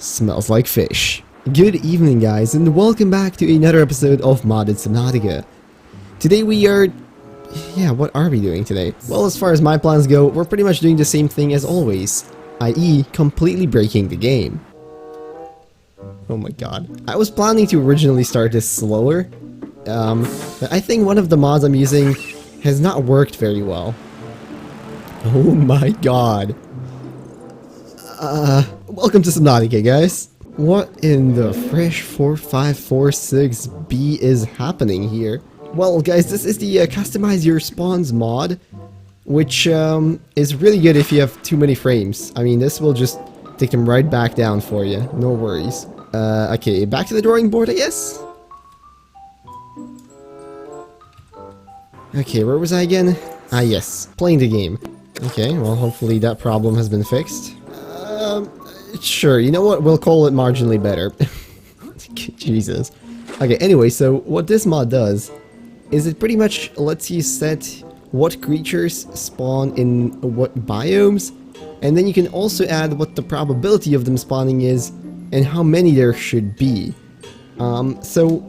Smells like fish. Good evening guys, and welcome back to another episode of Modded Subnautica. Today we are... yeah, what are we doing today? Well, as far as my plans go, we're pretty much doing the same thing as always, i.e. completely breaking the game. Oh my god. I was planning to originally start this slower, but I think one of the mods I'm using has not worked very well. Oh my god. Welcome to Subnautica, guys. What in the fresh 4546B is happening here? Well, guys, this is the Customize Your Spawns mod, which is really good if you have too many frames. I mean, this will just take them right back down for you. No worries. Okay, back to the drawing board, I guess? Okay, where was I again? Ah, yes, playing the game. Okay, well, hopefully that problem has been fixed. Sure, you know what? We'll call it marginally better. Jesus. Okay, anyway, so what this mod does is it pretty much lets you set what creatures spawn in what biomes, and then you can also add what the probability of them spawning is and how many there should be. So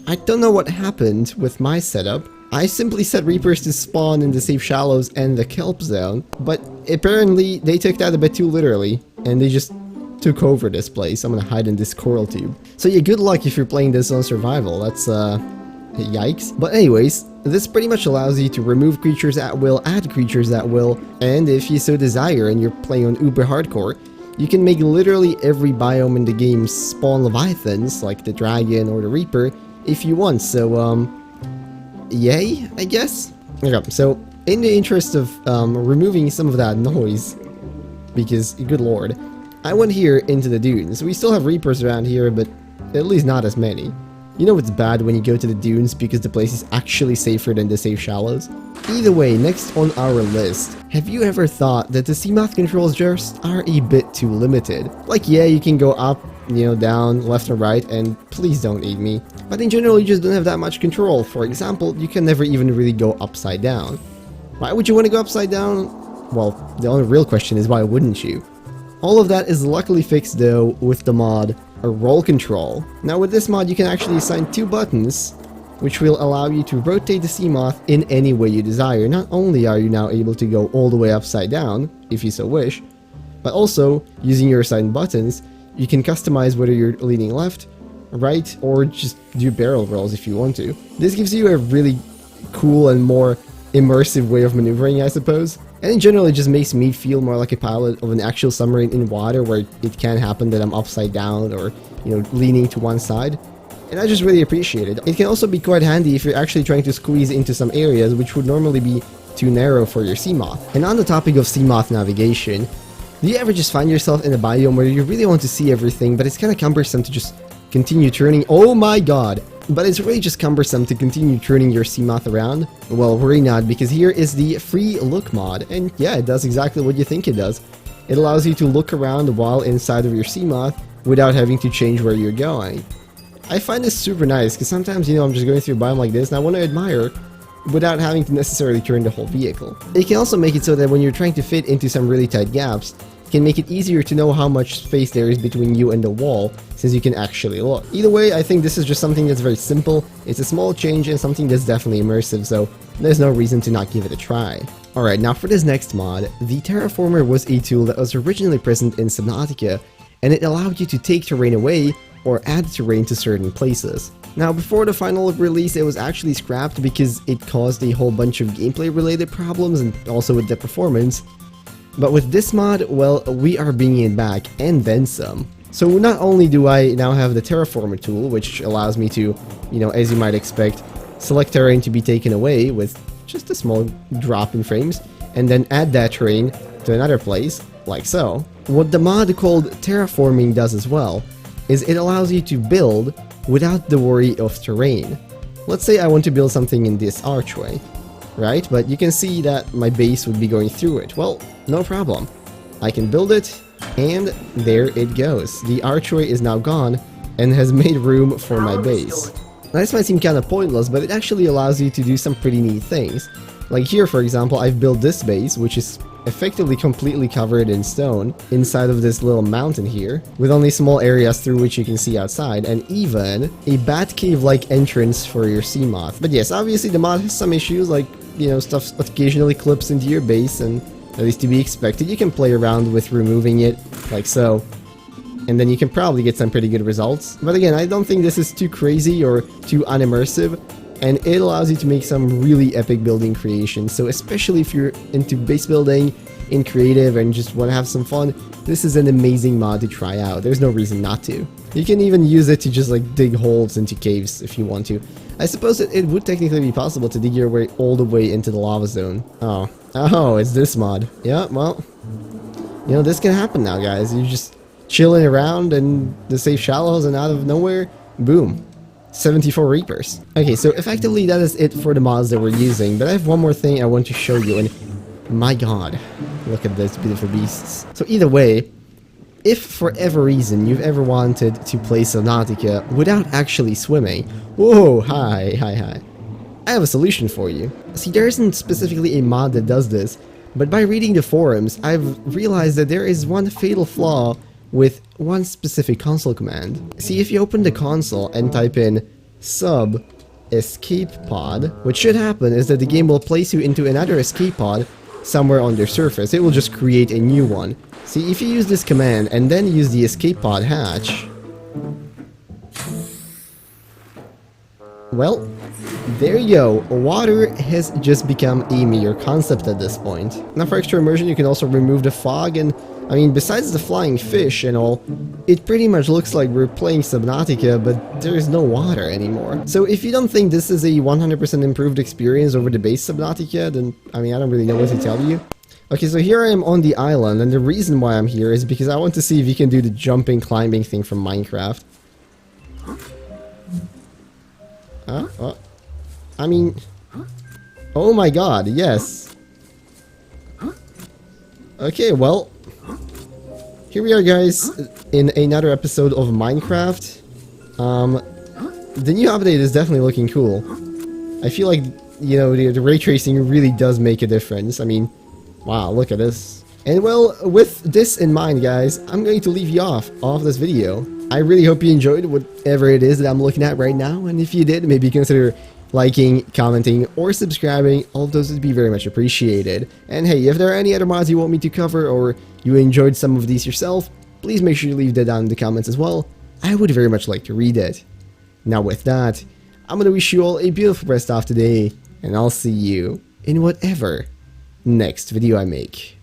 I don't know what happened with my setup. I simply set Reapers to spawn in the safe shallows and the kelp zone, but apparently they took that a bit too literally, and they just took over this place. I'm gonna hide in this coral tube. So yeah, good luck if you're playing this on survival. That's yikes. But anyways, this pretty much allows you to remove creatures at will, add creatures at will, and if you so desire and you're playing on uber hardcore, you can make literally every biome in the game spawn leviathans, like the dragon or the reaper, if you want. So yay, I guess? Okay, so in the interest of removing some of that noise, because good lord, I went here into the dunes. We still have reapers around here, but at least not as many. You know it's bad when you go to the dunes because the place is actually safer than the safe shallows? Either way, next on our list, have you ever thought that the Seamoth controls just are a bit too limited? Like, yeah, you can go up, you know, down, left or right, and please don't eat me. But in general, you just don't have that much control. For example, you can never even really go upside down. Why would you want to go upside down? Well, the only real question is why wouldn't you? All of that is luckily fixed though with the mod Roll Control. Now with this mod you can actually assign 2 buttons which will allow you to rotate the Seamoth in any way you desire. Not only are you now able to go all the way upside down, if you so wish, but also using your assigned buttons you can customize whether you're leaning left, right, or just do barrel rolls if you want to. This gives you a really cool and more immersive way of maneuvering, I suppose. And in general, it just makes me feel more like a pilot of an actual submarine in water where it can happen that I'm upside down or, you know, leaning to one side. And I just really appreciate it. It can also be quite handy if you're actually trying to squeeze into some areas which would normally be too narrow for your Seamoth. And on the topic of Seamoth navigation, do you ever just find yourself in a biome where you really want to see everything, but it's kind of cumbersome to just continue turning? Oh my god! But it's really just cumbersome to continue turning your Seamoth around? Well, worry not, because here is the free look mod, and yeah, it does exactly what you think it does. It allows you to look around while inside of your Seamoth without having to change where you're going. I find this super nice, because sometimes, you know, I'm just going through a biome like this and I want to admire without having to necessarily turn the whole vehicle. It can also make it so that when you're trying to fit into some really tight gaps, it can make it easier to know how much space there is between you and the wall, since you can actually look. Either way, I think this is just something that's very simple, it's a small change and something that's definitely immersive, so there's no reason to not give it a try. Alright, now for this next mod, the Terraformer was a tool that was originally present in Subnautica, and it allowed you to take terrain away or add terrain to certain places. Now before the final release it was actually scrapped because it caused a whole bunch of gameplay related problems and also with the performance. But with this mod, well, we are bringing it back, and then some. So not only do I now have the Terraformer tool, which allows me to, you know, as you might expect, select terrain to be taken away with just a small drop in frames, and then add that terrain to another place, like so. What the mod called Terraforming does as well, is it allows you to build without the worry of terrain. Let's say I want to build something in this archway. Right, but you can see that my base would be going through it. Well, no problem. I can build it, and there it goes. The archway is now gone, and has made room for my base. Now this might seem kind of pointless, but it actually allows you to do some pretty neat things. Like here, for example, I've built this base, which is effectively completely covered in stone inside of this little mountain here, with only small areas through which you can see outside, and even a bat cave-like entrance for your Seamoth. But yes, obviously the mod has some issues, like, you know, stuff occasionally clips into your base, and at least to be expected. You can play around with removing it, like so, and then you can probably get some pretty good results. But again, I don't think this is too crazy or too unimmersive, and it allows you to make some really epic building creations. So especially if you're into base building, in creative, and just want to have some fun, this is an amazing mod to try out. There's no reason not to. You can even use it to just like dig holes into caves if you want to. I suppose it would technically be possible to dig your way all the way into the lava zone. Oh, it's this mod. Yeah, well, you know, this can happen now, guys. You're just chilling around in the safe shallows, and out of nowhere, boom. 74 Reapers. Okay, so effectively that is it for the mods that we're using, but I have one more thing I want to show you, and my god, look at those beautiful beasts. So either way, if for every reason you've ever wanted to play Subnautica without actually swimming, whoa, hi, I have a solution for you. See, there isn't specifically a mod that does this, but by reading the forums, I've realized that there is one fatal flaw with one specific console command. See, if you open the console and type in sub escape pod, what should happen is that the game will place you into another escape pod somewhere on their surface. It will just create a new one. See, if you use this command and then use the escape pod hatch, well, there you go. Water has just become a mere concept at this point. Now for extra immersion, you can also remove the fog, and I mean, besides the flying fish and all, it pretty much looks like we're playing Subnautica, but there's no water anymore. So if you don't think this is a 100% improved experience over the base Subnautica, then, I mean, I don't really know what to tell you. Okay, so here I am on the island, and the reason why I'm here is because I want to see if you can do the jumping, climbing thing from Minecraft. I mean, oh my god, yes. Okay, well, here we are, guys, in another episode of Minecraft. The new update is definitely looking cool. I feel like, you know, the ray tracing really does make a difference. I mean, wow, look at this. And well, with this in mind, guys, I'm going to leave you off this video. I really hope you enjoyed whatever it is that I'm looking at right now, and if you did, maybe consider liking, commenting, or subscribing. All of those would be very much appreciated. And hey, if there are any other mods you want me to cover, or you enjoyed some of these yourself, please make sure you leave that down in the comments as well. I would very much like to read it. Now with that, I'm gonna wish you all a beautiful rest of today, and I'll see you in whatever next video I make.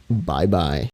Bye bye.